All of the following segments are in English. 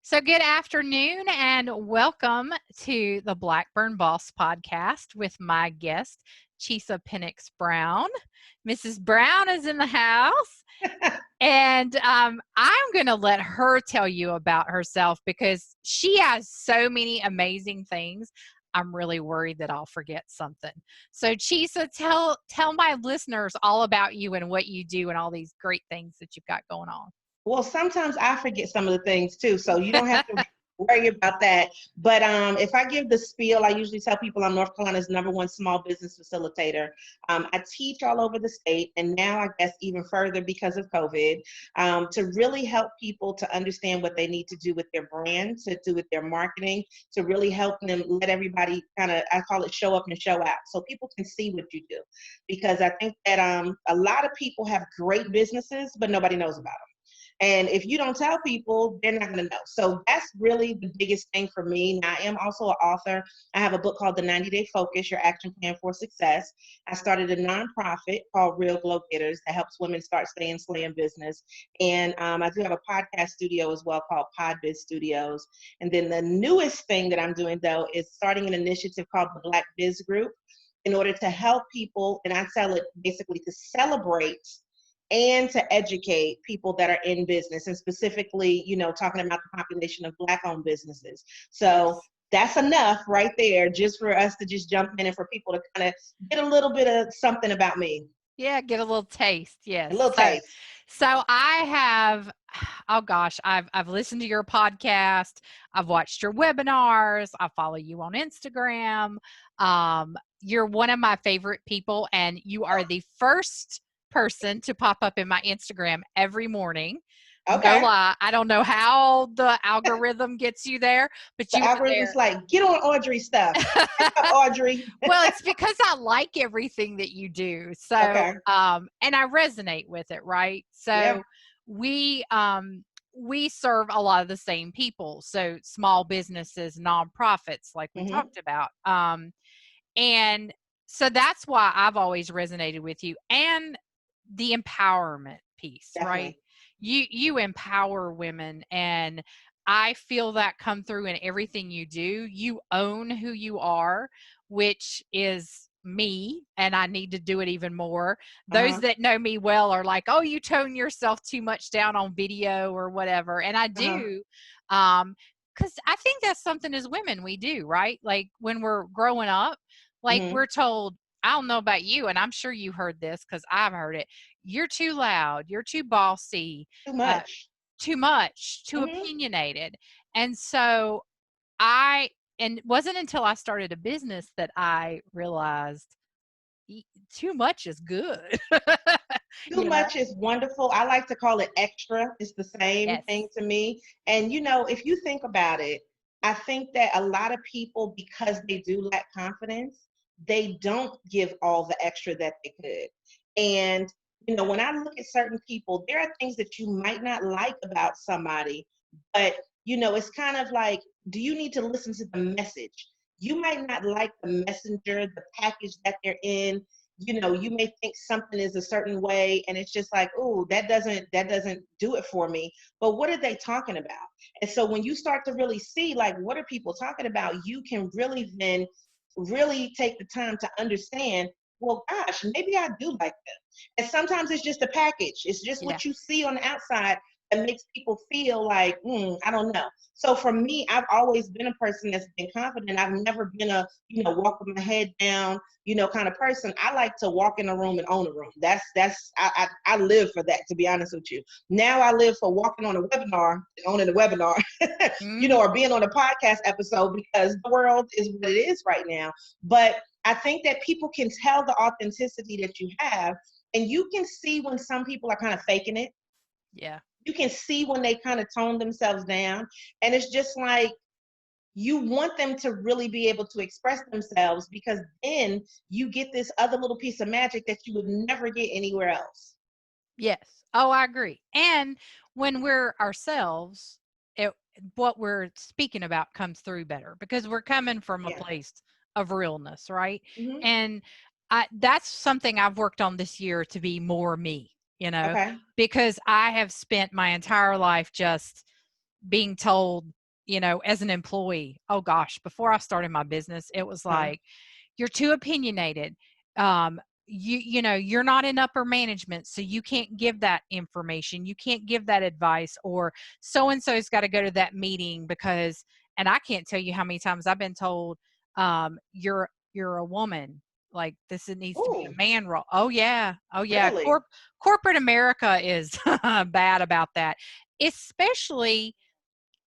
So, good afternoon and welcome to the Blackburn Boss podcast with my guest, Chisa Pennix-Brown. Mrs. Brown is in the house, and I'm going to let her tell you about herself because she has so many amazing things. I'm really worried that I'll forget something. So, Chisa, tell my listeners all about you and what you do and all these great things that you've got going on. Well, sometimes I forget some of the things too, so you don't have to worry about that. But if I give the spiel, I usually tell people I'm North Carolina's #1 small business facilitator. I teach all over the state, and now I guess even further because of COVID, to really help people to understand what they need to do with their brand, to do with their marketing, to really help them let everybody kind of, I call it show up and show out, so people can see what you do. Because I think that a lot of people have great businesses, but nobody knows about them. And if you don't tell people, they're not going to know. So that's really the biggest thing for me. Now, I am also an author. I have a book called The 90-Day Focus, Your Action Plan for Success. I started a nonprofit called Real Glow Getters that helps women start, stay, and slay in business. And I do have a podcast studio as well called Podbiz Studios. And then the newest thing that I'm doing, though, is starting an initiative called the Black Biz Group in order to help people, and I tell it basically to celebrate and to educate people that are in business, and specifically, talking about the population of Black-owned businesses. So that's enough right there just for us to just jump in and for people to kind of get a little bit of something about me. Yeah, get a little taste. A Yes. little taste. So I have, oh gosh, I've listened to your podcast. I've watched your webinars. I follow you on Instagram. You're one of my favorite people, and you are the first person to pop up in my Instagram every morning. No Okay. lie. I don't know how the algorithm gets you there, but The you were algorithm's there. like, get on Audrey stuff. Audrey. Well, it's because I like everything that you do. So, Okay. and I resonate with it, right? Yeah. So we we serve a lot of the same people. So small businesses, nonprofits, like we Mm-hmm. talked about. And so that's why I've always resonated with you and the empowerment piece, right? Definitely. You empower women, and I feel that come through in everything you do. You own who you are, which is me, and I need to do it even more. Those Uh-huh. that know me well are like, "Oh, you tone yourself too much down on video or whatever." And I Uh-huh. do, because I think that's something as women we do, right? Like when we're growing up, like Mm-hmm. we're told, I don't know about you, and I'm sure you heard this because I've heard it. You're too loud. You're too bossy. Too Uh, much. too much. Too Mm-hmm. opinionated. And so I, and it wasn't until I started a business that I realized too much is good. Too you know? much is wonderful. I like to call it extra. It's the same Yes. thing to me. And if you think about it, I think that a lot of people, because they do lack confidence, they don't give all the extra that they could. And when I look at certain people, there are things that you might not like about somebody, but it's kind of like, do you need to listen to the message? You might not like the messenger, the package that they're in. You may think something is a certain way, and it's just like, oh, that doesn't do it for me. But what are they talking about? And so when you start to really see, like, what are people talking about, you can really then really take the time to understand, well, gosh, maybe I do like them. And sometimes it's just a package. It's just Yeah. what you see on the outside that makes people feel like, I don't know. So for me, I've always been a person that's been confident. I've never been a, walk with my head down, kind of person. I like to walk in a room and own a room. I live for that, to be honest with you. Now I live for walking on a webinar and owning a webinar, Mhm. or being on a podcast episode, because the world is what it is right now. But I think that people can tell the authenticity that you have, and you can see when some people are kind of faking it. Yeah. You can see when they kind of tone themselves down. And it's just like, you want them to really be able to express themselves, because then you get this other little piece of magic that you would never get anywhere else. Yes. Oh, I agree. And when we're ourselves, it, what we're speaking about comes through better because we're coming from a Yeah. place of realness, right? Mm-hmm. And that's something I've worked on this year to be more me, Okay. because I have spent my entire life just being told, as an employee, oh gosh, before I started my business, it was Huh. like, you're too opinionated. You're not in upper management, so you can't give that information. You can't give that advice, or so-and-so's got to go to that meeting because, and I can't tell you how many times I've been told, you're a woman. Like this, it needs to be Ooh, a man role. Oh yeah. Oh yeah. really? Corporate America is bad about that, especially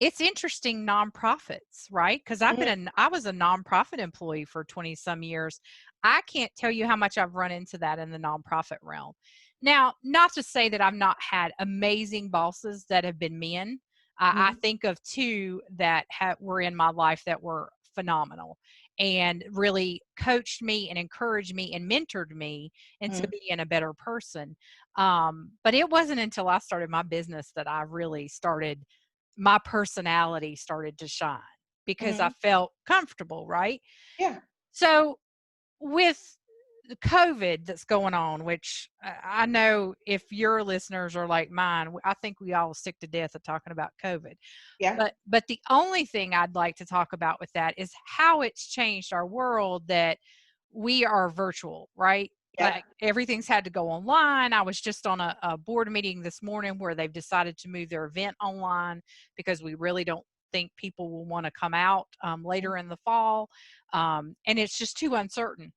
it's interesting nonprofits, right? Because Mhm, I was a nonprofit employee for 20 some years. I can't tell you how much I've run into that in the nonprofit realm. Now, not to say that I've not had amazing bosses that have been men. I mhm, think of two that were in my life that were phenomenal and really coached me and encouraged me and mentored me into mhm, being a better person. But it wasn't until I started my business that I really started my personality started to shine because I mhm. felt comfortable, right? Yeah, So with the COVID that's going on, which I know if your listeners are like mine, I think we all sick to death of talking about COVID. yeah, But the only thing I'd like to talk about with that is how it's changed our world that we are virtual, right? yep. Like everything's had to go online. I was just on a board meeting this morning where they've decided to move their event online because we really don't think people will want to come out Mhm. later in the fall. And it's just too uncertain.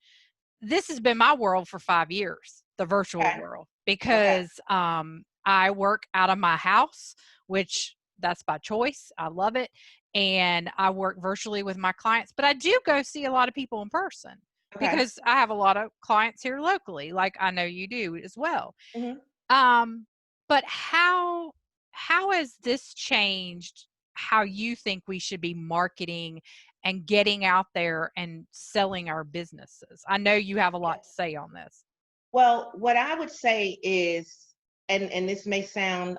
This has been my world for 5 years, the virtual Okay, world, okay. because I work out of my house, which that's by choice. I love it. And I work virtually with my clients, but I do go see a lot of people in person Okay. because I have a lot of clients here locally, like I know you do as well. Mhm. Um, but how has this changed how you think we should be marketing and getting out there and selling our businesses? I know you have a Yeah. lot to say on this. Well, what I would say is, and this may sound,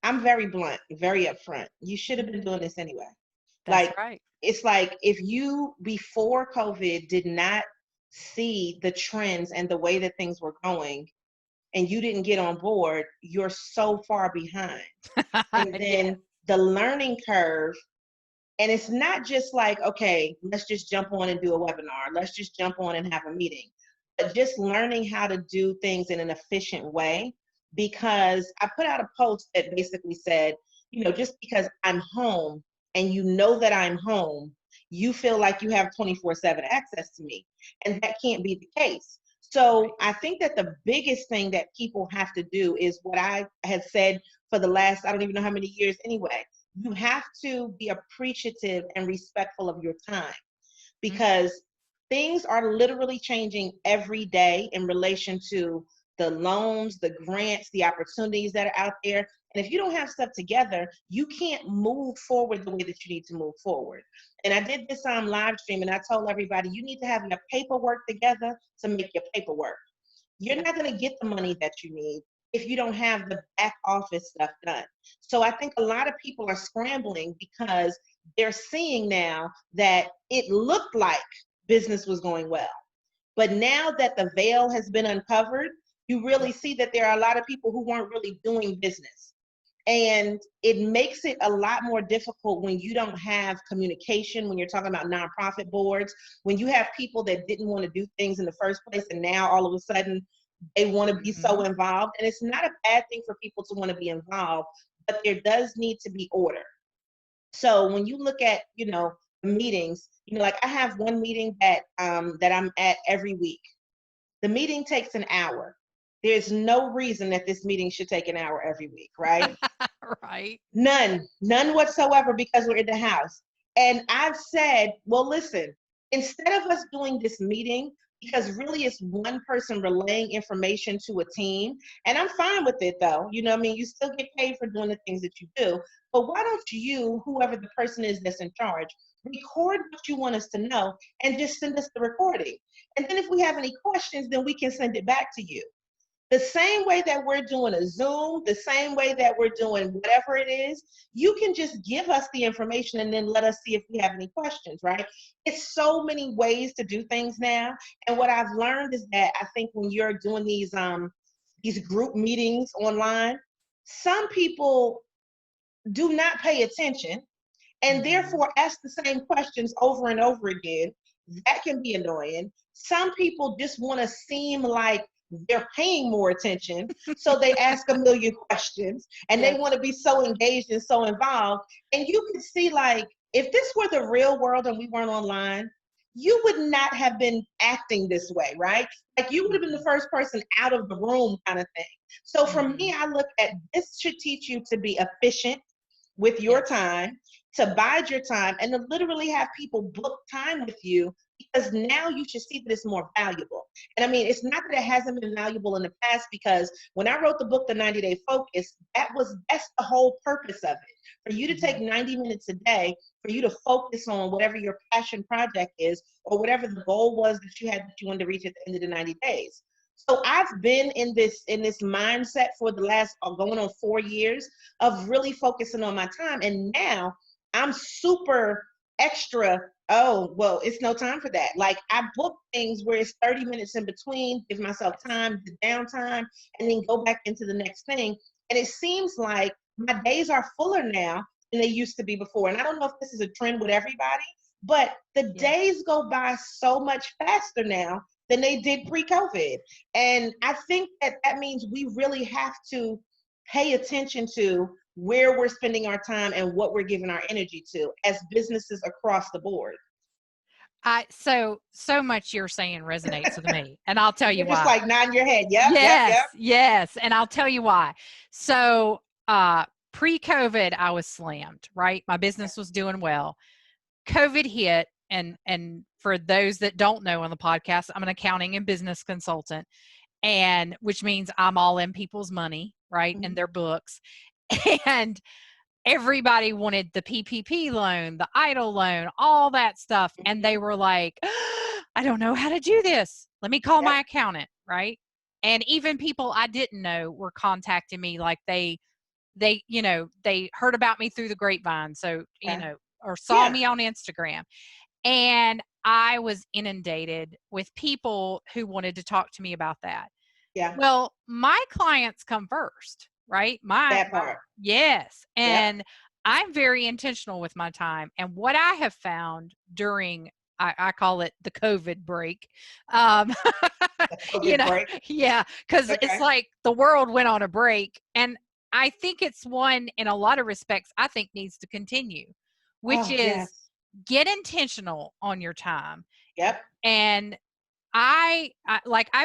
I'm very blunt, very upfront. You should have been doing this anyway. That's Like, right. it's like if you before COVID did not see the trends and the way that things were going, and you didn't get on board, you're so far behind. And Yeah, then the learning curve, and it's not just like, okay, let's just jump on and do a webinar, let's just jump on and have a meeting, but just learning how to do things in an efficient way. Because I put out a post that basically said, just because I'm home and you know that I'm home, you feel like you have 24/7 access to me. And that can't be the case. right. So I think that the biggest thing that people have to do is what I had said for the last, I don't even know how many years anyway. You have to be appreciative and respectful of your time, Mhm. because things are literally changing every day in relation to the loans, the grants, the opportunities that are out there. And if you don't have stuff together, you can't move forward the way that you need to move forward. And I did this live stream, and I told everybody you need to have your paperwork together to make your paperwork. You're Yeah. not going to get the money that you need if you don't have the back office stuff done. So I think a lot of people are scrambling because they're seeing now that it looked like business was going well. But now that the veil has been uncovered, you really see that there are a lot of people who weren't really doing business. And it makes it a lot more difficult when you don't have communication, when you're talking about nonprofit boards, when you have people that didn't want to do things in the first place, and now all of a sudden they want to be so Mhm. involved. And it's not a bad thing for people to want to be involved, but there does need to be order. So when you look at, meetings, like I have one meeting that I'm at every week. The meeting takes an hour. There's no reason that this meeting should take an hour every week, right? Right. None whatsoever, because we're in the house. And I've said, well, listen, instead of us doing this meeting, because really it's one person relaying information to a team, and I'm fine with it though. What I mean? You still get paid for doing the things that you do. But why don't you, whoever the person is that's in charge, record what you want us to know and just send us the recording. And then if we have any questions, then we can send it back to you. The same way that we're doing a Zoom, the same way that we're doing whatever it is, you can just give us the information and then let us see if we have any questions, right? It's so many ways to do things now. And what I've learned is that I think when you're doing these group meetings online, some people do not pay attention and therefore ask the same questions over and over again. That can be annoying. Some people just want to seem like they're paying more attention, so they ask a million questions and they want to be so engaged and so involved. And you can see, like, if this were the real world and we weren't online, you would not have been acting this way, right? Like, you would have been the first person out of the room, kind of thing. So for me, I look at this should teach you to be efficient with your time, to bide your time, and to literally have people book time with you, because now you should see that it's more valuable. And I mean, it's not that it hasn't been valuable in the past, because when I wrote the book, The 90-Day Focus, that's the whole purpose of it. For you to take 90 minutes a day, for you to focus on whatever your passion project is, or whatever the goal was that you wanted to reach at the end of the 90 days. So I've been in this mindset for the last going on 4 years of really focusing on my time. And now I'm super extra. Oh, well, it's no time for that. Like, I book things where it's 30 minutes in between, give myself time, the downtime, and then go back into the next thing. And it seems like my days are fuller now than they used to be before. And I don't know if this is a trend with everybody, but the days go by so much faster now than they did pre-COVID. And I think that means we really have to pay attention to where we're spending our time and what we're giving our energy to as businesses across the board. So much you're saying resonates with me, and I'll tell you You're why. just like nodding your head. Yes, and I'll tell you why. So pre-COVID, I was slammed, right? My business was doing well. COVID hit, and for those that don't know on the podcast, I'm an accounting and business consultant, and which means I'm all in people's money, right, and their books. And everybody wanted the PPP loan, the EIDL loan, all that stuff. And they were like, I don't know how to do this. Let me call my accountant, right? And even people I didn't know were contacting me, like they heard about me through the grapevine. So, or saw me on Instagram. And I was inundated with people who wanted to talk to me about that. Yeah. Well, my clients come first, right? That part. Yes. And I'm very intentional with my time. And what I have found during, I call it the COVID break. Break. Yeah, because it's like the world went on a break. And I think it's one, in a lot of respects, I think needs to continue, which is get intentional on your time. Yep. And I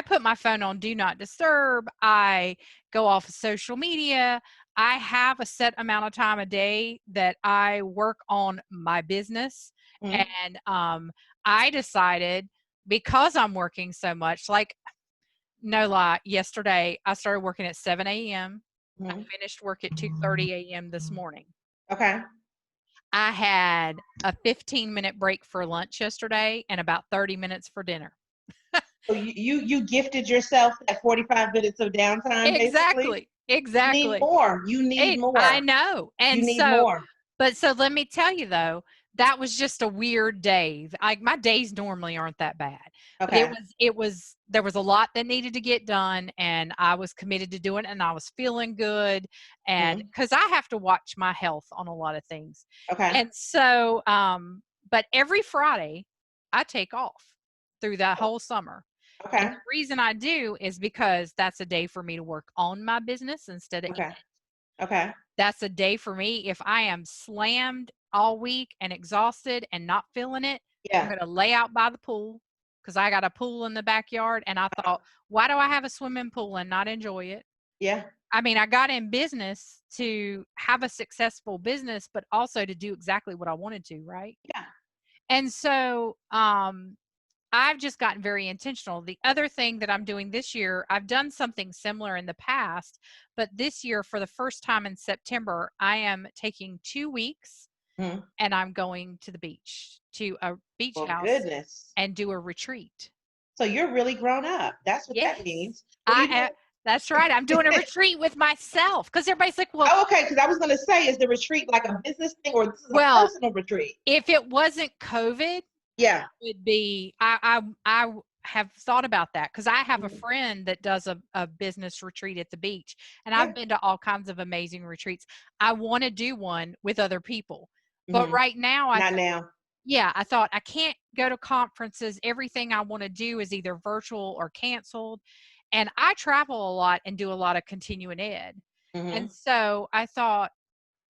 put my phone on do not disturb. I go off of social media. I have a set amount of time a day that I work on my business. And I decided, because I'm working so much, like, no lie, yesterday I started working at 7 a.m. I finished work at 2:30 a.m. this morning. Okay. I had a 15-minute break for lunch yesterday and about 30 minutes for dinner. So you gifted yourself that 45 minutes of downtime, Exactly. Exactly. You need more. I know. And you need more. But so let me tell you, though, that was just a weird day. My days normally aren't that bad. Okay. But there was a lot that needed to get done, and I was committed to doing it, and I was feeling good. And because I have to watch my health on a lot of things. Okay. And so, but every Friday I take off through that whole summer. Okay. And the reason I do is because that's a day for me to work on my business instead of in it. Okay. That's a day for me. If I am slammed all week and exhausted and not feeling it, I'm going to lay out by the pool, because I got a pool in the backyard. And I thought, why do I have a swimming pool and not enjoy it? Yeah. I mean, I got in business to have a successful business, but also to do exactly what I wanted to, right? Yeah. And so, I've just gotten very intentional. The other thing that I'm doing this year, I've done something similar in the past, but this year, for the first time in September, I am taking 2 weeks and I'm going to the beach, to a beach house and do a retreat. So you're really grown up. That's what that means. That's right. I'm doing a retreat with myself, because everybody's like, well, okay. Because I was going to say, is the retreat like a business thing, or this is a personal retreat? If it wasn't COVID, it would be, I have thought about that because I have a Mhm. friend that does a business retreat at the beach, and I've Yeah. been to all kinds of amazing retreats. I want to do one with other people, but Hmm. right now Not now. yeah, I thought I can't go to conferences. Everything I want to do is either virtual or canceled. And I travel a lot and do a lot of continuing ed. Hmm. And so I thought,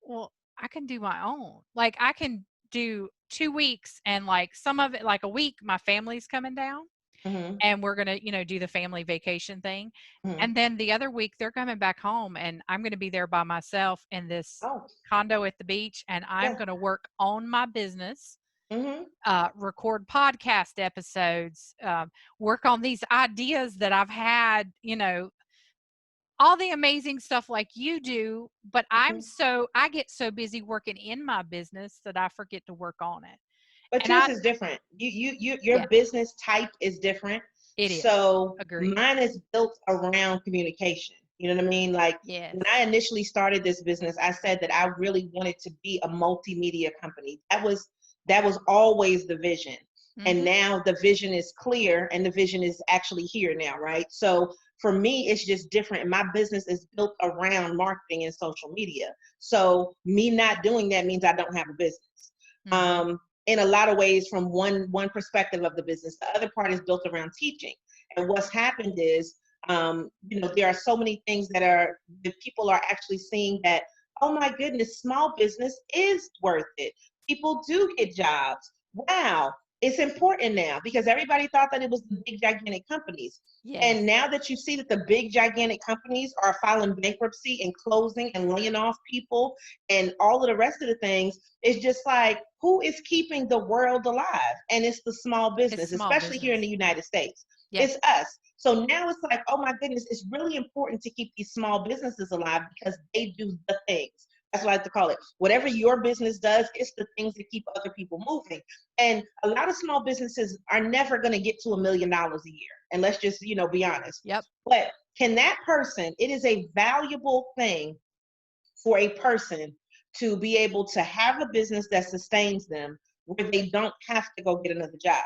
well, I can do my own. Like I can do 2 weeks and like some of it, like a week, my family's coming down Hmm. and we're going to, do the family vacation thing. Hmm. And then the other week they're coming back home and I'm going to be there by myself in this Oh, condo at the beach and I'm yeah. going to work on my business, Hmm. record podcast episodes, work on these ideas that I've had, all the amazing stuff like you do. But I get so busy working in my business that I forget to work on it. But And yours is different. yeah, Your business type is different. it is. So Agreed. mine is built around communication. You know what I mean? Like Yes. when I initially started this business, I said that I really wanted to be a multimedia company. That was always the vision. And Hmm. now the vision is clear and the vision is actually here now, right? So for me, it's just different. And my business is built around marketing and social media. So me not doing that means I don't have a business. Hmm. Um, in a lot of ways from one perspective of the business. The other part is built around teaching. And what's happened is, there are so many things that people are actually seeing that, oh my goodness, small business is worth it. People do get jobs. Wow. It's important now because everybody thought that it was the big gigantic companies. Yes. And now that you see that the big gigantic companies are filing bankruptcy and closing and laying off people and all of the rest of the things, it's just like, who is keeping the world alive? And it's the small It's business, small especially here in business. the United States. Yeah. It's us. So now it's like, oh my goodness, it's really important to keep these small businesses alive because they do the things. That's what I like to call it. Whatever your business does, it's the things that keep other people moving. And a lot of small businesses are never going to get to $1 million a year. And let's just, be honest. Yep. But can that person, it is a valuable thing for a person to be able to have a business that sustains them where they don't have to go get another job.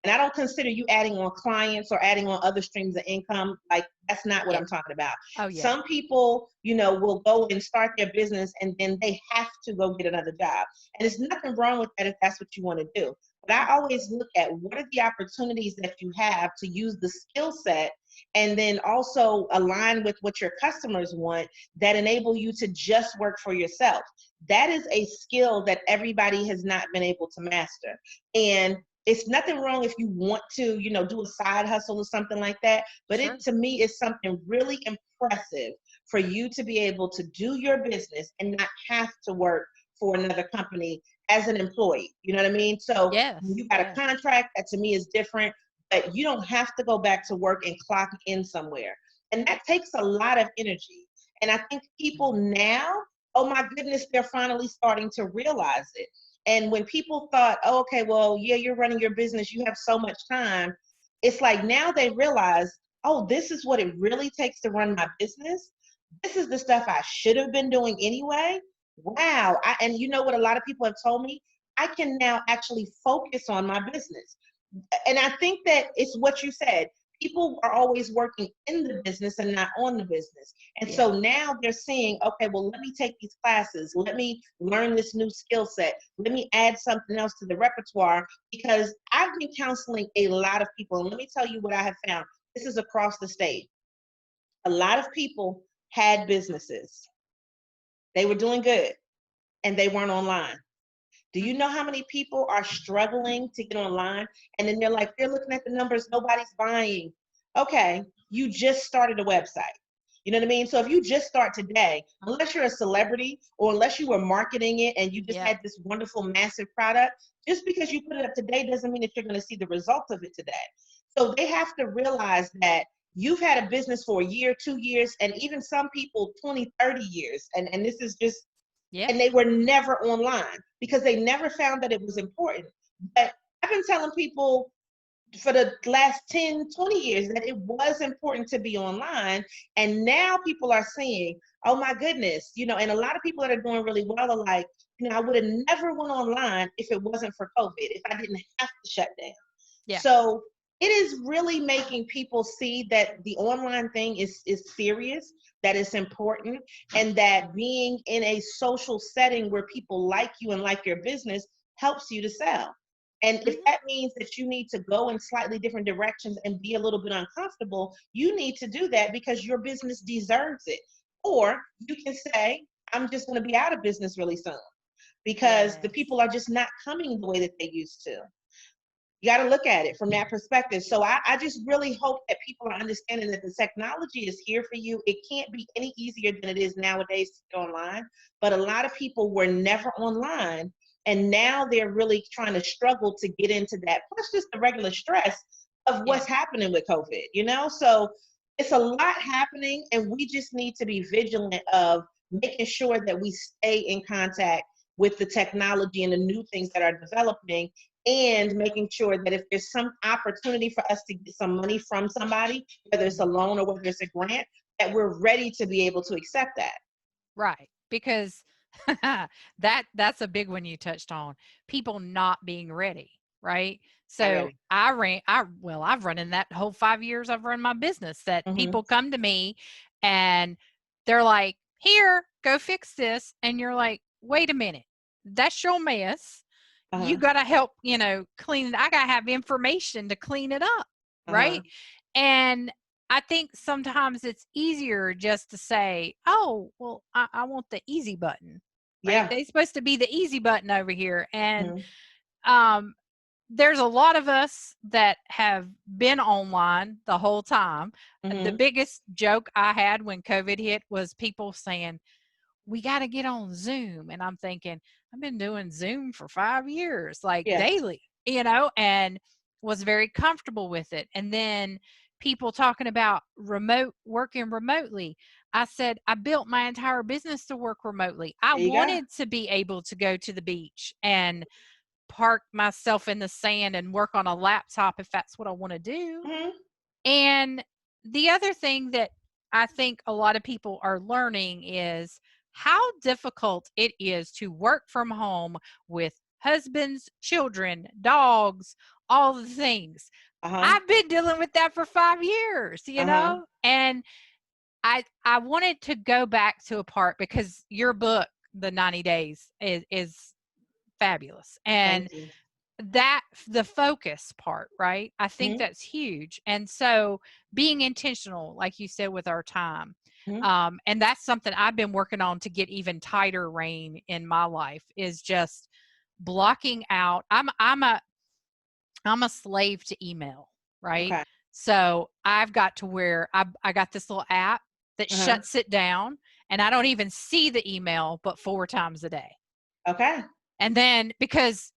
And I don't consider you adding on clients or adding on other streams of income. Like, that's not what Yeah. I'm talking about. Oh yeah. Some people, will go and start their business and then they have to go get another job. And there's nothing wrong with that if that's what you want to do. But I always look at what are the opportunities that you have to use the skill set and then also align with what your customers want that enable you to just work for yourself. That is a skill that everybody has not been able to master. And it's nothing wrong if you want to, do a side hustle or something like that. But it, Sure. to me, is something really impressive for you to be able to do your business and not have to work for another company as an employee. You know what I mean? So when Yes. you got a Yes. contract, that to me is different, but you don't have to go back to work and clock in somewhere. And that takes a lot of energy. And I think people Mhm. now, oh my goodness, they're finally starting to realize it. And when people thought, oh, okay, well, yeah, you're running your business, you have so much time. It's like now they realize, oh, this is what it really takes to run my business. This is the stuff I should have been doing anyway. Wow. And you know what a lot of people have told me? I can now actually focus on my business. And I think that it's what you said. People are always working in the business and not on the business. And Yeah. so now they're saying, okay, well, let me take these classes. Let me learn this new skill set. Let me add something else to the repertoire because I've been counseling a lot of people. And let me tell you what I have found. This is across the state. A lot of people had businesses. They were doing good and they weren't online. Do you Mhm. know how many people are struggling to get online? And then they're looking at the numbers, nobody's buying. Okay, you just started a website. You know what I mean? So if you just start today, unless you're a celebrity or unless you were marketing it and you just Yep. had this wonderful, massive product, just because you put it up today doesn't mean that you're going to see the results of it today. So they have to realize that you've had a business for a year, 2 years, and even some people 20, 30 years. And this is just Yeah. and they were never online because they never found that it was important. But I've been telling people for the last 10, 20 years that it was important to be online. And now people are saying, oh my goodness, and a lot of people that are doing really well are like, I would have never went online if it wasn't for COVID, if I didn't have to shut down. Yeah. So it is really making people see that the online thing is serious, that it's important, and that being in a social setting where people like you and like your business helps you to sell. And if Mhm. that means that you need to go in slightly different directions and be a little bit uncomfortable, you need to do that because your business deserves it. Or you can say, I'm just going to be out of business really soon because the Yes. people are just not coming the way that they used to. You got to look at it from that perspective. So I just really hope that people are understanding that the technology is here for you. It can't be any easier than it is nowadays to get online. But a lot of people were never online, and now they're really trying to struggle to get into that. Plus, just the regular stress of Yeah. what's happening with COVID, you know? So it's a lot happening, and we just need to be vigilant of making sure that we stay in contact with the technology and the new things that are developing, and making sure that if there's some opportunity for us to get some money from somebody, whether it's a Mhm. loan or whether it's a grant, that we're ready to be able to accept that. Right. Because that's a big one you touched on. People not being ready, right? Not So ready. I've run in that whole 5 years I've run my business that Mm-hmm. people come to me and they're like, here, go fix this. And you're like, wait a minute, that's your mess. You Uh-huh. got to help, clean it. I got to have information to clean it up. Uh-huh. Right. And I think sometimes it's easier just to say, oh, well, I want the easy button, right? Yeah. They're supposed to be the easy button over here. And Mm-hmm. um, there's a lot of us that have been online the whole time. The Mm-hmm. biggest joke I had when COVID hit was people saying, we got to get on Zoom. And I'm thinking, I've been doing Zoom for 5 years, like Yeah. daily, and was very comfortable with it. And then people talking about remote working remotely. I said, I built my entire business to work remotely. I There you go. wanted to be able to go to the beach and park myself in the sand and work on a laptop if that's what I want to do. Mm-hmm. And the other thing that I think a lot of people are learning is how difficult it is to work from home with husbands, children, dogs, all the things. Uh-huh. I've been dealing with that for 5 years, Uh-huh. and I wanted to go back to a part because your book, The 90 Days, is fabulous. And Thank you. that the focus part, right? I think Mm-hmm. that's huge. And so being intentional, like you said, with our time. Mm-hmm. And that's something I've been working on to get even tighter rein in my life is just blocking out. I'm a slave to email, right? Okay. So I've got to where I got this little app that Uh-huh. shuts it down and I don't even see the email but 4 times a day. Okay. And then because,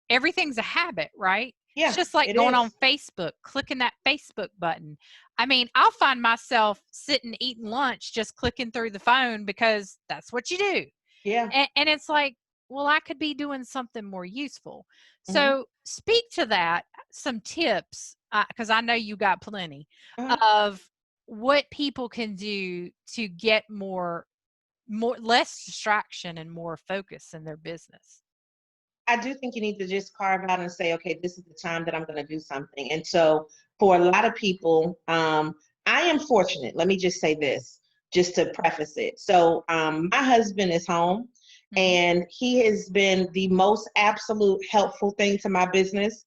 everything's a habit, right? It's Yeah, just like it going on is. Facebook, clicking that Facebook button. I mean, I'll find myself sitting eating lunch, just clicking through the phone because that's what you do. Yeah. And it's like, well, I could be doing something more useful. Mm-hmm. So speak to that, some tips, because I know you got plenty Uh-huh. of what people can do to get less distraction and more focus in their business. I do think you need to just carve out and say, okay, this is the time that I'm going to do something. And so for a lot of people, I am fortunate. Let me just say this, just to preface it. So my husband is home, Mhm. and he has been the most absolute helpful thing to my business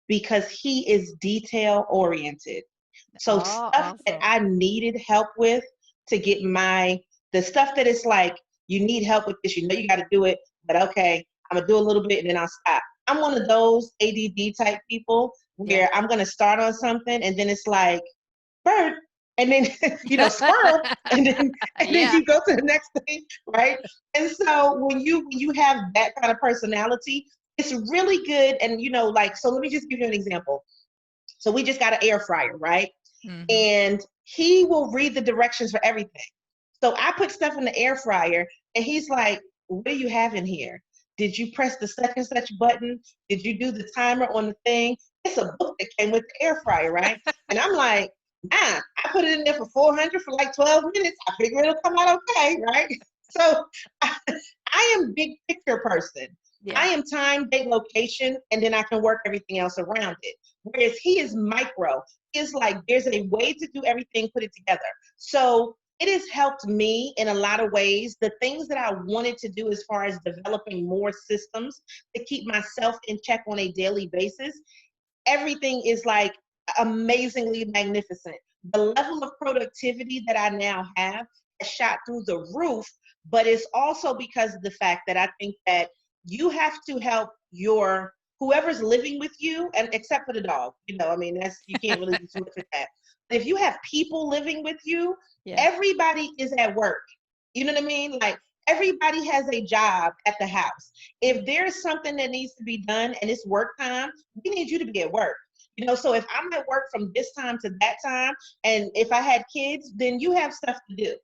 because he is detail oriented. So Oh, stuff that awesome. I needed help with to get the stuff that it's like, you need help with this, you got to do it, but okay, I'm gonna do a little bit and then I'll stop. I'm one of those ADD type people Yeah. where I'm gonna start on something and then it's like bird, and then squirrel, and then Yeah. you go to the next thing, right? And so when you have that kind of personality, it's really good. And like, so let me just give you an example. So we just got an air fryer, right? Mhm. And he will read the directions for everything. So I put stuff in the air fryer, and he's like, what do you have in here? Did you press the such and such button? Did you do the timer on the thing? It's a book that came with the air fryer, right? And I'm like, nah, I put it in there for 400 for like 12 minutes. I figure it'll come out okay, right? So I am big picture person. I Yeah. am time, date, location, and then I can work everything else around it. Whereas he is micro. It's like there's a way to do everything, put it together. So it has helped me in a lot of ways. The things that I wanted to do as far as developing more systems to keep myself in check on a daily basis, everything is like amazingly magnificent. The level of productivity that I now have has shot through the roof, but it's also because of the fact that I think that you have to help your whoever's living with you, and except for the dog, I mean, that's you can't really do too much with that. But if you have people living with you, Yeah. everybody is at work. You know what I mean? Like everybody has a job at the house. If there's something that needs to be done and it's work time, we need you to be at work. So if I'm at work from this time to that time, and if I had kids, then you have stuff to do.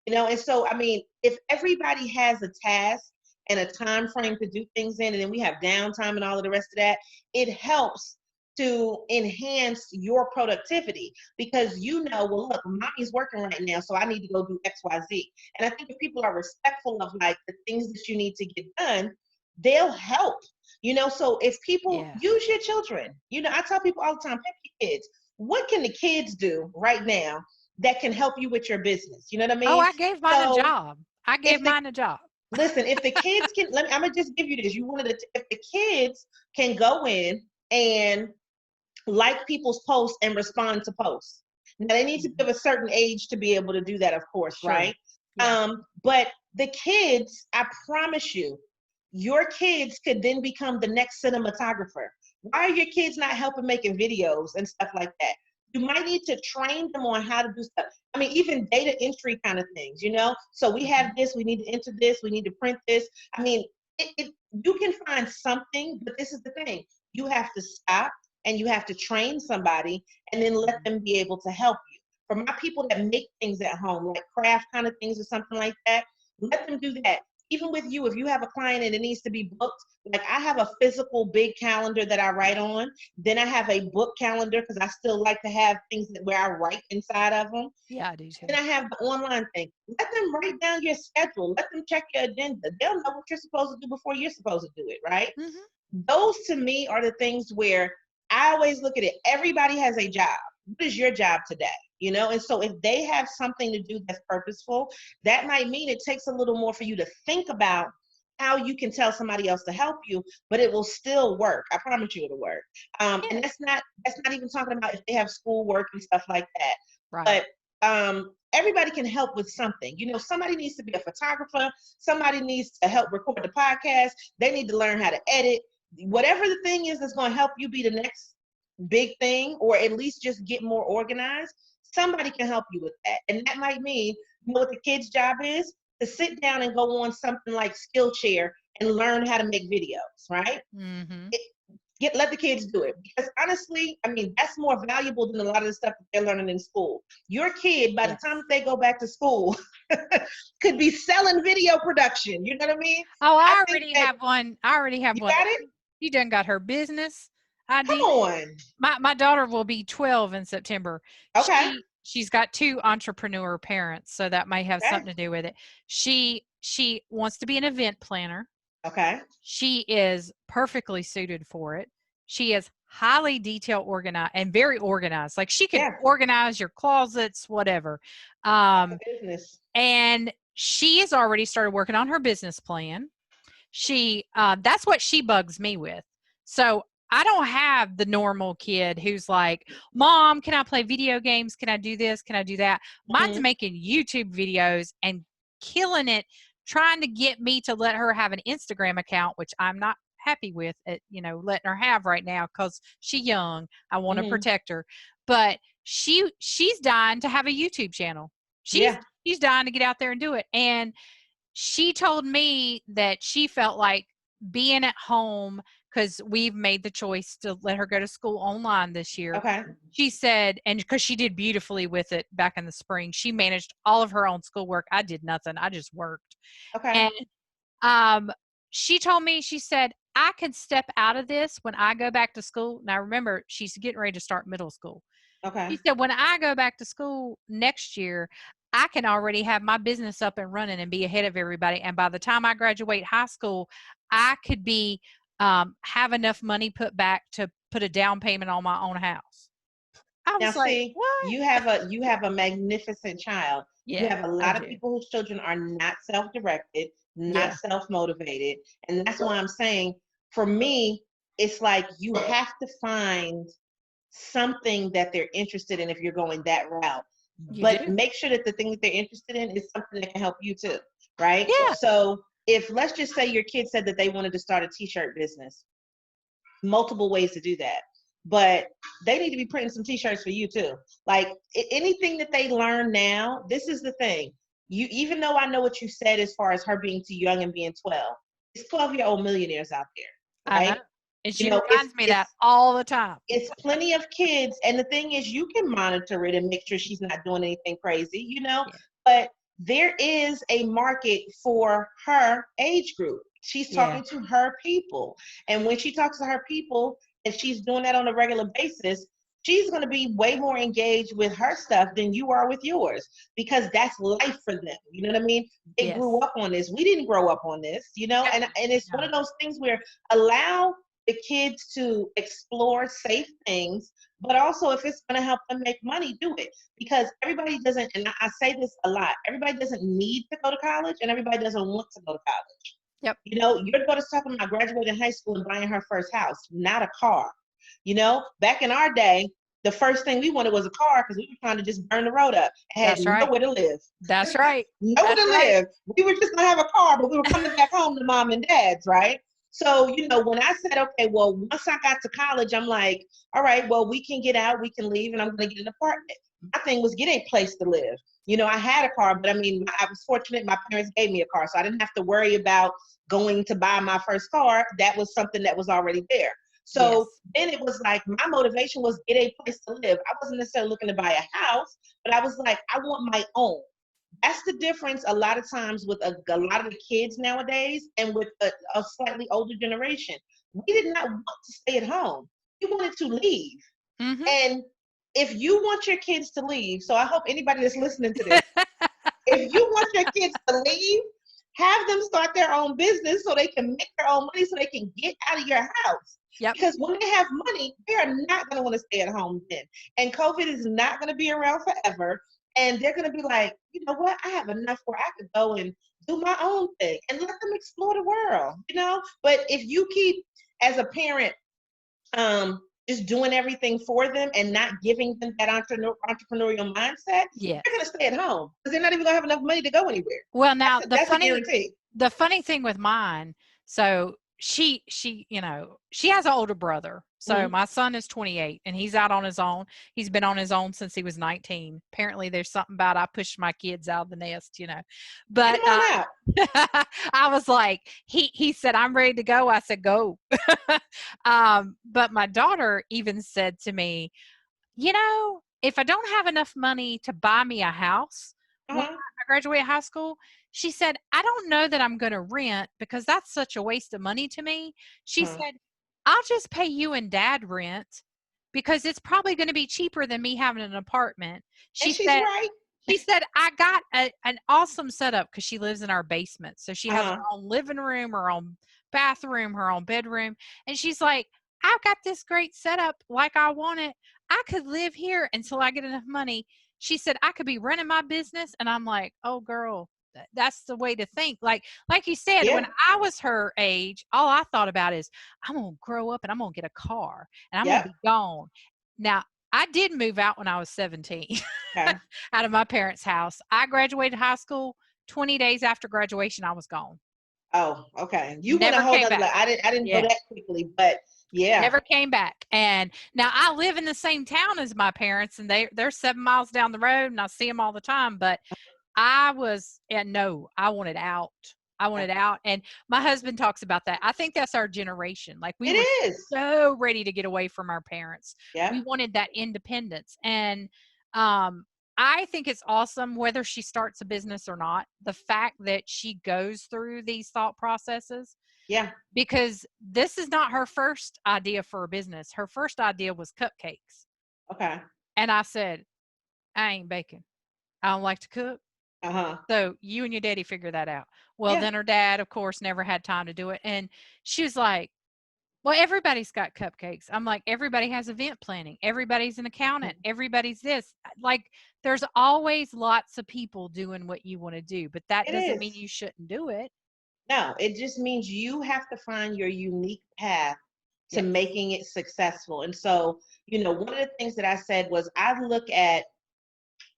And so I mean, if everybody has a task and a time frame to do things in, and then we have downtime and all of the rest of that, it helps to enhance your productivity because well, look, mommy's working right now, so I need to go do XYZ. And I think if people are respectful of like the things that you need to get done, they'll help. So if people Yeah. use your children, I tell people all the time, pick your kids. What can the kids do right now that can help you with your business? You know what I Oh, mean? I gave mine a So job. I gave if the mine a job. listen, if the kids can, I'm gonna just give you this. If the kids can go in and like people's posts and respond to posts. Now they need to be Mhm. of a certain age to be able to do that, of course, Sure. right? Yeah. But the kids, I promise you, your kids could then become the next cinematographer. Why are your kids not helping making videos and stuff like that? You might need to train them on how to do stuff. I mean, even data entry kind of things. So we have Mhm. this, we need to enter this, we need to print this. I mean, you can find something, but this is the thing. You have to stop and you have to train somebody and then let Mhm. them be able to help you. For my people that make things at home, like craft kind of things or something like that, let them do that. Even with you, if you have a client and it needs to be booked, like I have a physical big calendar that I write on. Then I have a book calendar because I still like to have things where I write inside of them. Yeah, I do Then too. I have the online thing. Let them write down your schedule. Let them check your agenda. They'll know what you're supposed to do before you're supposed to do it, right? Mhm. Those to me are the things where I always look at it. Everybody has a job. What is your job today? And so if they have something to do that's purposeful, that might mean it takes a little more for you to think about how you can tell somebody else to help you, but it will still work. I promise you it'll work. Yeah. And that's not even talking about if they have schoolwork and stuff like that. Right. But everybody can help with something. Somebody needs to be a photographer. Somebody needs to help record the podcast. They need to learn how to edit. Whatever the thing is that's going to help you be the next big thing, or at least just get more organized, somebody can help you with that. And that might mean, what the kid's job is? To sit down and go on something like Skillshare and learn how to make videos, right? Mhm. It, let the kids do it, because honestly, I mean, that's more valuable than a lot of the stuff that they're learning in school. Your kid, by the time Yes. that they go back to school, could be selling video production. You know what I mean? Oh, I I think already that have one. I already have you one. got it. She done got her business Come idea. on. My daughter will be 12 in September. Okay. She's got 2 entrepreneur parents, so that may have Okay. something to do with it. She wants to be an event planner. Okay. She is perfectly suited for it. She is highly detail organized and very organized. Like she could Yeah. organize your closets, whatever. That's a Um, business. and she has already started working on her business plan. That's what she bugs me with. So I don't have the normal kid who's like, Mom, can I play video games? Can I do this? Can I do that? Mine's Mhm. making YouTube videos and killing it, trying to get me to let her have an Instagram account, which I'm not happy with it, letting her have right now because she's young. I want to Mhm. protect her. But she's dying to have a YouTube channel. She's Yeah. she's dying to get out there and do it. And she told me that she felt like being at home, because we've made the choice to let her go to school online this year. Okay. She said, and because she did beautifully with it back in the spring, she managed all of her own schoolwork. I did nothing. I just worked. Okay. And um, she told me, she said, I could step out of this when I go back to school. Now, remember, she's getting ready to start middle school. Okay. She said, when I go back to school next year, I can already have my business up and running and be ahead of everybody. And by the time I graduate high school, I could be have enough money put back to put a down payment on my own house. I Now was like, see, what? you have a magnificent child. You Yeah, have a I lot of do. people whose children are not self-directed, not Yeah, self-motivated. And that's why I'm saying, for me, it's like you have to find something that they're interested in if you're going that route. you But do. make sure that the thing that they're interested in is something that can help you too, right? Yeah, So if, let's just say, your kid said that they wanted to start a t-shirt business, multiple ways to do that. But they need to be printing some t-shirts for you too. Like anything that they learn now, this is the thing. You, even though I know what you said as far as her being too young and being 12, it's 12-year-old millionaires out there, I know. right? And You she know, it's reminds me of that it's all the time. it's plenty of kids, and the thing is, you can monitor it and make sure she's not doing anything crazy, Yeah. but there is a market for her age group. She's Yeah. talking to her people, and when she talks to her people and she's doing that on a regular basis, she's going to be way more engaged with her stuff than you are with yours, because that's life for them. You know what I mean? They grew Yes. up on this. We didn't grow up on this, No, and it's one no. of those things where, allow the kids to explore safe things, but also, if it's going to help them make money, do it. Because everybody doesn't, and I say this a lot, everybody doesn't need to go to college, and everybody doesn't want to go to college. Yep. Your daughter's talking about graduating high school and buying her first house, not a car. Back in our day, the first thing we wanted was a car, because we were trying to just burn the road up and had That's right. nowhere to live. That's right. Nowhere That's to right. live. We were just gonna have a car, but we were coming back home to mom and dad's, right? So, when I said, okay, well, once I got to college, I'm like, all right, well, we can get out, we can leave, and I'm gonna get an apartment. My thing was, get a place to live. I had a car, but I mean, I was fortunate. My parents gave me a car, so I didn't have to worry about going to buy my first car. That was something that was already there. So Yes. then it was like, my motivation was get a place to live. I wasn't necessarily looking to buy a house, but I was like, I want my own. That's the difference a lot of times with a lot of the kids nowadays, and with a slightly older generation. We did not want to stay at home. We wanted to leave. Mm-hmm. And if you want your kids to leave, so I hope anybody that's listening to this, if you want your kids to leave, have them start their own business so they can make their own money, so they can get out of your house. Yep. Because when they have money, they are not going to want to stay at home then. And COVID is not going to be around forever. And they're going to be like, you know what? I have enough where I could go and do my own thing and let them explore the world. But if you keep, as a parent, just doing everything for them and not giving them that entrepreneurial mindset, they're going to Yes. stay at home because they're not even going to have enough money to go anywhere. Well, now That's a guarantee. the funny thing with mine, so she has an older brother. So Mm-hmm. my son is 28 and he's out on his own. He's been on his own since he was 19. Apparently there's something about I pushed my kids out of the nest. Get But them on out. I was like, he said, I'm ready to go. I said, go. But my daughter even said to me, if I don't have enough money to buy me a house when Uh-huh. I graduate high school, she said, I don't know that I'm going to rent because that's such a waste of money to me. She Uh-huh. said, I'll just pay you and dad rent because it's probably going to be cheaper than me having an apartment. And She she's said, right. she said, I got an awesome setup because she lives in our basement. So she has her Uh-huh. own living room, her own bathroom, her own bedroom. And she's like, I've got this great setup like I want it. I could live here until I get enough money. She said, I could be running my business. And I'm like, oh, girl, that's the way to think. Like you said, when Yeah. I was her age, all I thought about is I'm going to grow up and I'm going to get a car and I'm going to Yep. be gone. Now, I did move out when I was 17 Okay. out of my parents' house. I graduated high school. 20 days after graduation, I was gone. Oh, okay. You went a Never whole came nother back. level. I didn't go Yeah. that quickly, but yeah. Never came back. And now I live in the same town as my parents and they're 7 miles down the road and I see them all the time. But no, I wanted out. I wanted out. And my husband talks about that. I think that's our generation. Like we It were is. so ready to get away from our parents. Yeah. We wanted that independence. And um, I think it's awesome whether she starts a business or not, the fact that she goes through these thought processes, Yeah. because this is not her first idea for a business. Her first idea was cupcakes. Okay. And I said, I ain't baking. I don't like to cook. Uh-huh. So you and your daddy figure that out. Well, Yeah. then her dad, of course, never had time to do it. And she was like, well, everybody's got cupcakes. I'm like, everybody has event planning. Everybody's an accountant. Everybody's this. Like, there's always lots of people doing what you want to do, but that It doesn't mean is. you shouldn't do it. No, it just means you have to find your unique path to Yes. making it successful. And so, one of the things that I said was I look at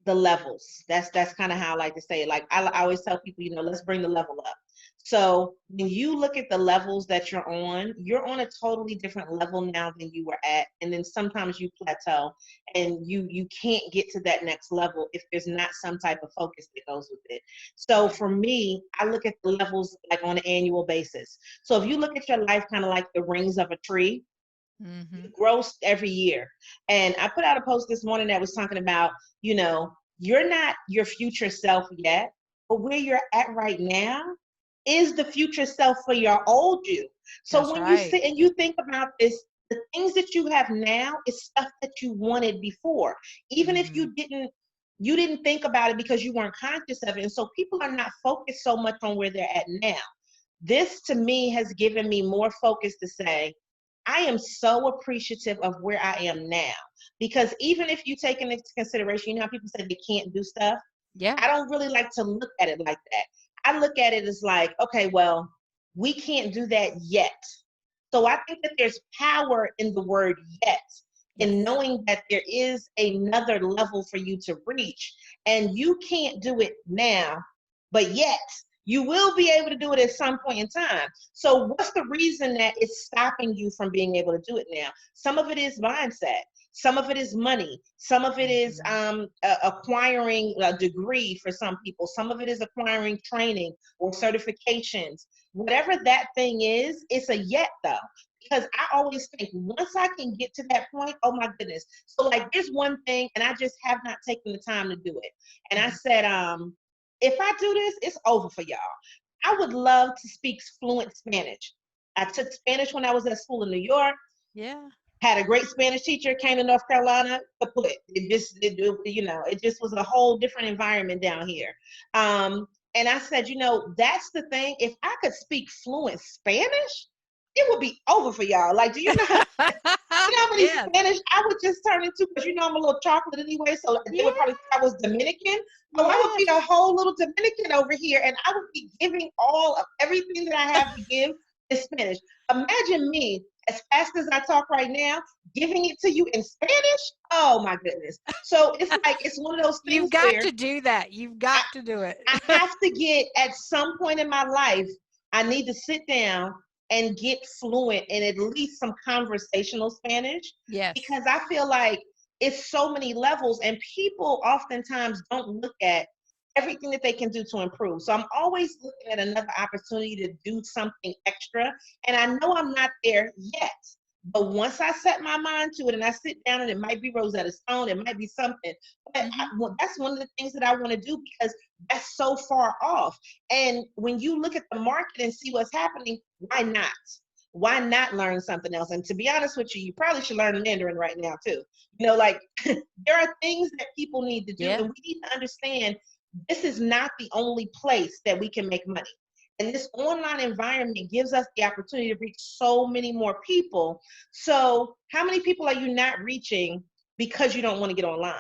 the levels. That's kind of how I like to say it. Like I always tell people, let's bring the level up. So when you look at the levels that you're on a totally different level now than you were at. And then sometimes you plateau and you can't get to that next level if there's not some type of focus that goes with it. So for me, I look at the levels like on an annual basis. So if you look at your life kind of like the rings of a tree, Mm-hmm. you grow every year. And I put out a post this morning that was talking about, you're not your future self yet, but where you're at right now is the future self for your old you. So That's when you right. sit and you think about this, the things that you have now is stuff that you wanted before. Even if Mm-hmm. you didn't think about it because you weren't conscious of it. And so people are not focused so much on where they're at now. This to me has given me more focus to say, I am so appreciative of where I am now. Because even if you take into consideration, how people say they can't do stuff, Yeah. I don't really like to look at it like that. I look at it as like, okay, well, we can't do that yet. So I think that there's power in the word yet, in Yes. knowing that there is another level for you to reach. And you can't do it now, but yet you will be able to do it at some point in time. So what's the reason that it's stopping you from being able to do it now? Some of it is mindset. Some of it is money. Some of it is Mm-hmm. acquiring a degree for some people. Some of it is acquiring training or certifications. Whatever that thing is, it's a yet though. Because I always think once I can get to that point, oh my goodness. So like there's one thing, and I just have not taken the time to do it. And I said, if I do this, it's over for y'all. I would love to speak fluent Spanish. I took Spanish when I was at school in New York. Yeah. Had a great Spanish teacher, came to North Carolina, kaput. It just was a whole different environment down here. And I said, that's the thing. If I could speak fluent Spanish, it would be over for y'all. Like, do you know how many Yes. Spanish I would just turn into? Because I'm a little chocolate anyway, so they would probably Yeah. think I was Dominican. So I would be Yes. a whole little Dominican over here, and I would be giving all of everything that I have to give in Spanish. Imagine me, as fast as I talk right now, giving it to you in Spanish. Oh my goodness. So it's like, it's one of those You've things got where to do that. You've got I, to do it. I have to get, at some point in my life, I need to sit down and get fluent in at least some conversational Spanish, Yes. because I feel like it's so many levels and people oftentimes don't look at everything that they can do to improve. So I'm always looking at another opportunity to do something extra. And I know I'm not there yet. But once I set my mind to it and I sit down, and it might be Rosetta Stone, it might be something, but Mm-hmm. that's one of the things that I want to do, because that's so far off. And when you look at the market and see what's happening, why not? Why not learn something else? And to be honest with you, you probably should learn Mandarin right now too. Like there are things that people need to do, Yeah. and we need to understand this is not the only place that we can make money. And this online environment gives us the opportunity to reach so many more people. So how many people are you not reaching because you don't want to get online?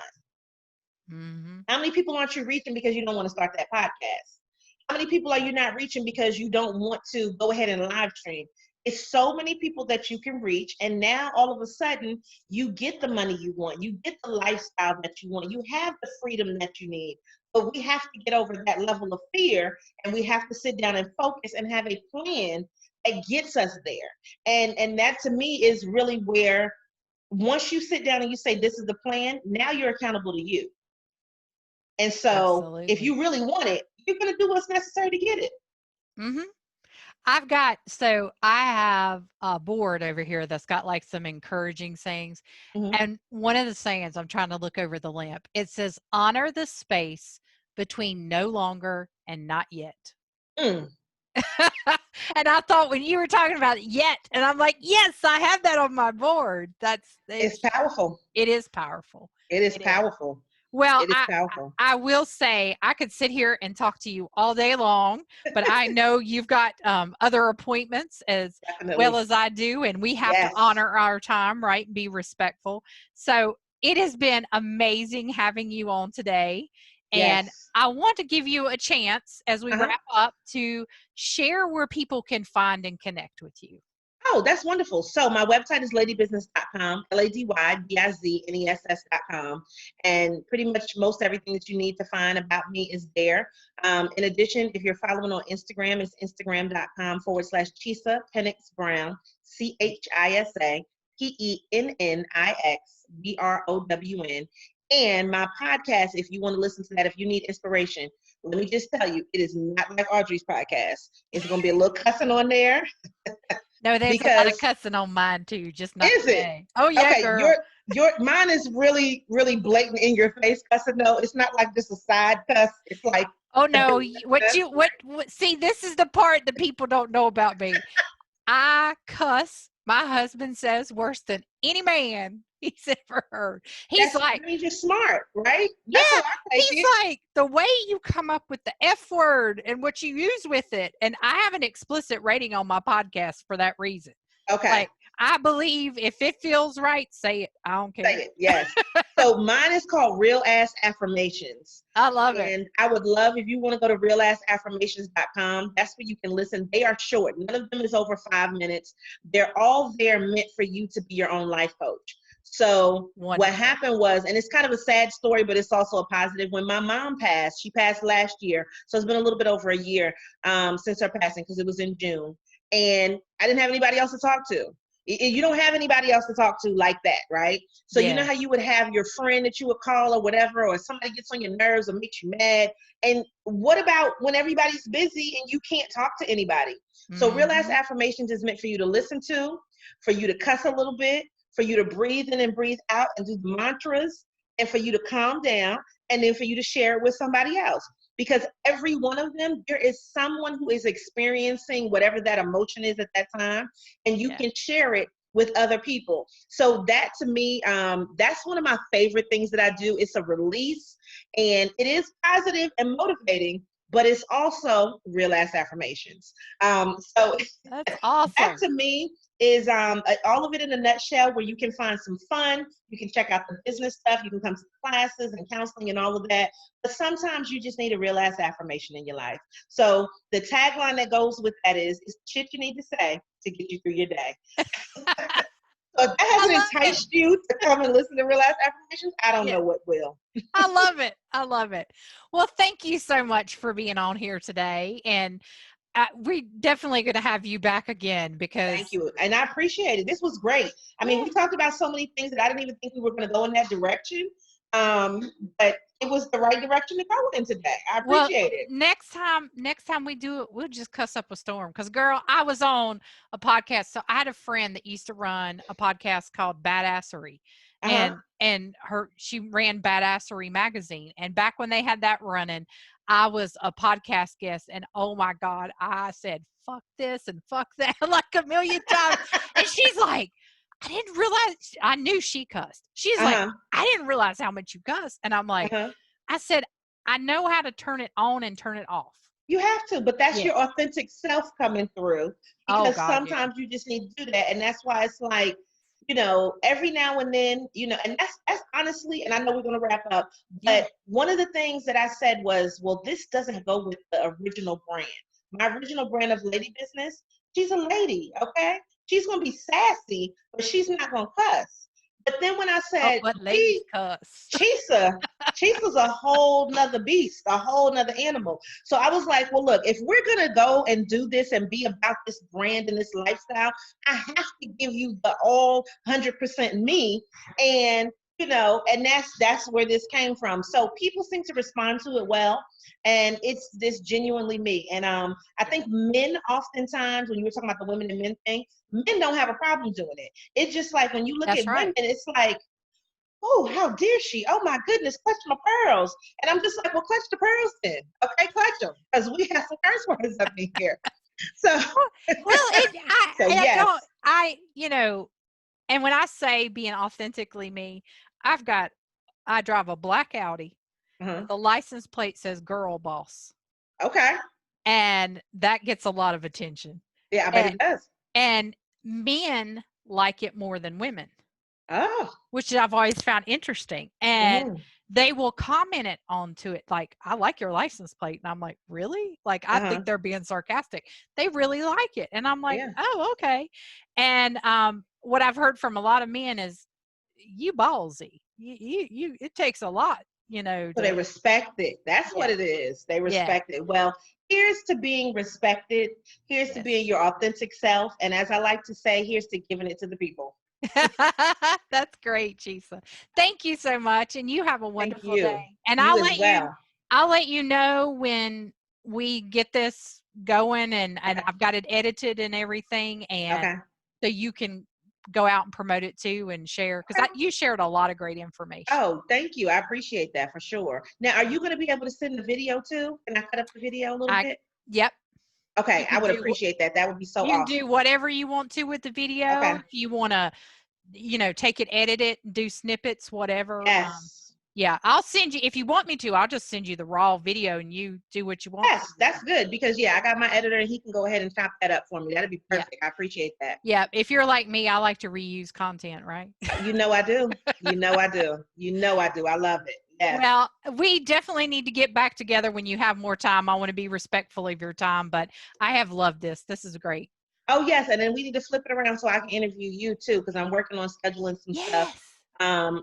Mm-hmm. How many people aren't you reaching because you don't want to start that podcast? How many people are you not reaching because you don't want to go ahead and live stream? It's so many people that you can reach. And now all of a sudden, you get the money you want. You get the lifestyle that you want. You have the freedom that you need. But we have to get over that level of fear, and we have to sit down and focus and have a plan that gets us there. And that to me is really where, once you sit down and you say, this is the plan, now you're accountable to you. And so if Absolutely. you really want it, you're going to do what's necessary to get it. Mm-hmm. I have a board over here that's got like some encouraging sayings. Mm-hmm. And one of the sayings, I'm trying to look over the lamp, it says, honor the space between no longer and not yet. Mm. And I thought when you were talking about yet, and I'm like, yes, I have that on my board. It's powerful. It is powerful. It is It is. powerful. Well, It is powerful. I will say I could sit here and talk to you all day long, but I know you've got other appointments as well Definitely. as I do, and we have to Yes. honor our time, right, and be respectful. So it has been amazing having you on today, and Yes. I want to give you a chance as we Uh-huh. wrap up to share where people can find and connect with you. Oh, that's wonderful. So my website is ladybusiness.com, LADYBIZNESS.com. And pretty much most everything that you need to find about me is there. In addition, if you're following on Instagram, it's instagram.com/Chisa Pennix-Brown, CHISA PENNIXBROWN. And my podcast, if you want to listen to that, if you need inspiration, let me just tell you, it is not like Audrey's podcast. It's going to be a little cussing on there. No, there's a lot of Because cussing on mine too, just not is it today. Oh yeah, okay? girl. Your mine is really really blatant in your face cussing. No, it's not like just a side cuss. It's like Oh no, that's what see, this is the part that people don't know about me. I cuss, my husband says, worse than any man he's ever heard. He's that like, means you're smart, right? yeah, That's how I take he's it. like, the way you come up with the F word and what you use with it. And I have an explicit rating on my podcast for that reason. Okay, Like, I believe if it feels right, say it. I don't say care. it. Yes. So mine is called Real Ass Affirmations. I love it. And I would love if you want to go to realasaffirmations.com. That's where you can listen. They are short. None of them is over 5 minutes. They're all there meant for you to be your own life coach. So what Wonderful. happened was, and it's kind of a sad story, but it's also a positive. When my mom passed, she passed last year. So it's been a little bit over a year since her passing because it was in June. And I didn't have anybody else to talk to. You don't have anybody else to talk to like that, right? So you know how Yes. you would have your friend that you would call or whatever, or somebody gets on your nerves or makes you mad. And what about when everybody's busy and you can't talk to anybody? So Real Ass Mm-hmm. Affirmations is meant for you to listen to, for you to cuss a little bit, for you to breathe in and breathe out and do the mantras, and for you to calm down, and then for you to share it with somebody else. Because every one of them, there is someone who is experiencing whatever that emotion is at that time, and you Yeah. can share it with other people. So that to me, that's one of my favorite things that I do. It's a release, and it is positive and motivating, but it's also real ass affirmations. So That's that awesome. to me is all of it in a nutshell, where you can find some fun. You can check out the business stuff. You can come to classes and counseling and all of that. But sometimes you just need a real ass affirmation in your life. So the tagline that goes with that is shit you need to say to get you through your day. So if that I hasn't love it. enticed you to come and listen to real ass affirmations, I don't Yeah. know what will. I love it. I love it. Well, thank you so much for being on here today. And we definitely going to have you back again Thank because, you. And I appreciate it. This was great. I mean, yeah, we talked about so many things that I didn't even think we were going to go in that direction. But it was the right direction to go in today. I well, appreciate it. next time we do it, we'll just cuss up a storm. Because, girl, I was on a podcast. So I had a friend that used to run a podcast called Badassery, Uh-huh. and she ran Badassery magazine. And back when they had that running, I was a podcast guest, and oh my God, I said fuck this and fuck that like a million times. And she's like, I didn't realize. I knew she cussed. She's like, Uh-huh. I didn't realize how much you cuss. And I'm like, Uh-huh. I said, I know how to turn it on and turn it off. You have to, but that's Yeah. your authentic self coming through, Oh because God, yeah. sometimes you just need to do that. And that's why it's like, every now and then, and that's honestly, and I know we're gonna wrap up, Yeah. but one of the things that I said was, well, this doesn't go with the original brand. My original brand of Lady Business, she's a lady, okay? She's gonna be sassy, but she's not gonna cuss. But then when I Oh, said, but ladies cuss. Chisa, Chisa's a whole nother beast, a whole nother animal. So I was like, well, look, if we're gonna go and do this and be about this brand and this lifestyle, I have to give you the all 100% me. And and that's where this came from. So people seem to respond to it well, and it's this genuinely me. And I think men oftentimes, when you were talking about the women and men thing, men don't have a problem doing it. It's just like when you look That's at women, right. it's like, oh, how dare she? Oh my goodness, clutch my pearls. And I'm just like, well, clutch the pearls then. Okay, clutch them. Because we have some curse words up in here. So, Well, so I yes. don't, and when I say being authentically me, I've got I drive a black Audi. Uh-huh. The license plate says girl boss. Okay. And that gets a lot of attention. Yeah, I bet it And does. and men like it more than women, Oh. which I've always found interesting. And Mm-hmm. they will comment it onto it like, I like your license plate. And I'm like, really? Like, I Uh-huh. think they're being sarcastic. They really like it. And I'm like, Yeah. oh, okay. And what I've heard from a lot of men is, you ballsy. It takes a lot, So they to, respect it. That's yeah, what it is. They yeah, respect it. Well, here's to being respected. Here's to being yes. your authentic self. And as I like to say, here's to giving it to the people. That's great, Chisa. Thank you so much, and you have a Thank wonderful day. you. And You as well. I'll let you know when we get this going, and Okay. I've got it edited and everything, and Okay. so you can go out and promote it too and share, because Okay. you shared a lot of great information. Oh, thank you. I appreciate that for sure. Now, are you going to be able to send the video too? Can I cut up the video a little I bit? Yep. You Okay, I can would do appreciate that. That would be so you can do awesome. whatever you want to with the video. Okay. If you want to, take it, edit it, do snippets, whatever. Yes. Yeah, I'll send you, if you want me to, I'll just send you the raw video and you do what you want to Yes, do. that's good because yeah, I got my editor and he can go ahead and chop that up for me. That'd be Yeah. perfect. I appreciate that. Yeah. If you're like me, I like to reuse content, right? You know I do. You know I do. You know I do. I love it. Yes. Well, we definitely need to get back together when you have more time. I want to be respectful of your time, but I have loved this. This is great. Oh yes, and then we need to flip it around so I can interview you too because I'm working on scheduling some stuff. Yes.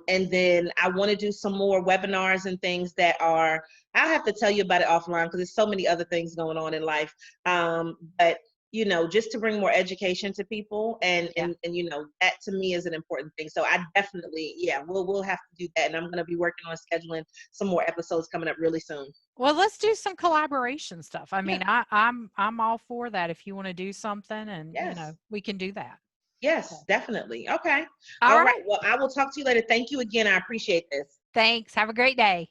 And then I want to do some more webinars and things that are, I'll have to tell you about it offline because there's so many other things going on in life. But just to bring more education to people and, Yeah. and that to me is an important thing. So I definitely, yeah, we'll have to do that. And I'm going to be working on scheduling some more episodes coming up really soon. Well, let's do some collaboration stuff. I mean, Yeah. I'm all for that. If you want to do something, and Yes. we can do that. Yes, So, definitely. Okay. all All right. right. Well, I will talk to you later. Thank you again. I appreciate this. Thanks. Have a great day.